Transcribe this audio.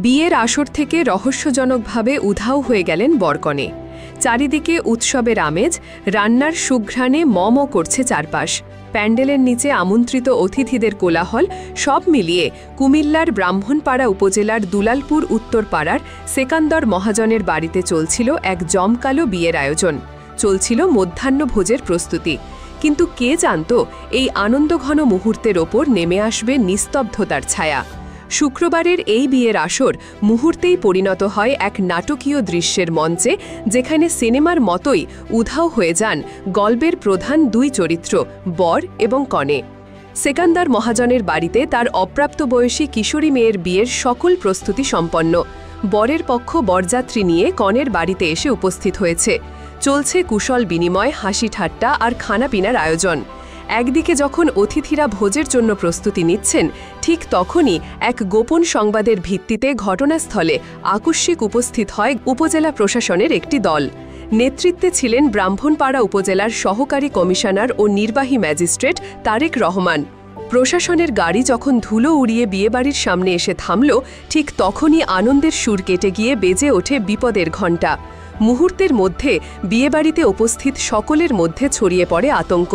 বিয়ের আসর থেকে রহস্যজনকভাবে উধাও হয়ে গেলেন বরকনে। চারিদিকে উৎসবের আমেজ, রান্নার সুঘ্রাণে মম করছে চারপাশ। প্যান্ডেলের নিচে আমন্ত্রিত অতিথিদের কোলাহল, সব মিলিয়ে কুমিল্লার ব্রাহ্মণপাড়া উপজেলার দুলালপুর উত্তরপাড়ার সেকান্দর মহাজনের বাড়িতে চলছিল এক জমকালো বিয়ের আয়োজন। চলছিল মধ্যাহ্নভোজের প্রস্তুতি। কিন্তু কে জানত এই আনন্দঘন মুহূর্তের ওপর নেমে আসবে নিস্তব্ধতার ছায়া। শুক্রবারের এই বিয়ের আসর মুহূর্তেই পরিণত হয় এক নাটকীয় দৃশ্যের মঞ্চে, যেখানে সিনেমার মতোই উধাও হয়ে যান গল্পের প্রধান দুই চরিত্র, বর এবং কনে। সেকান্দার মহাজনের বাড়িতে তার অপ্রাপ্তবয়সী কিশোরী মেয়ের বিয়ের সকল প্রস্তুতি সম্পন্ন। বরের পক্ষ বরযাত্রী নিয়ে কনের বাড়িতে এসে উপস্থিত হয়েছে। চলছে কুশল বিনিময়, হাসি ঠাট্টা আর খানাপিনার আয়োজন। একদিকে যখন অতিথিরা ভোজের জন্য প্রস্তুতি নিচ্ছেন, ঠিক তখনই এক গোপন সংবাদের ভিত্তিতে ঘটনাস্থলে আকস্মিক উপস্থিত হয় উপজেলা প্রশাসনের একটি দল। নেতৃত্বে ছিলেন ব্রাহ্মণপাড়া উপজেলার সহকারী কমিশনার ও নির্বাহী ম্যাজিস্ট্রেট তারেক রহমান। প্রশাসনের গাড়ি যখন ধুলো উড়িয়ে বিয়েবাড়ির সামনে এসে থামল, ঠিক তখনই আনন্দের সুর কেটে গিয়ে বেজে ওঠে বিপদের ঘণ্টা। মুহূর্তের মধ্যে বিয়েবাড়িতে উপস্থিত সকলের মধ্যে ছড়িয়ে পড়ে আতঙ্ক।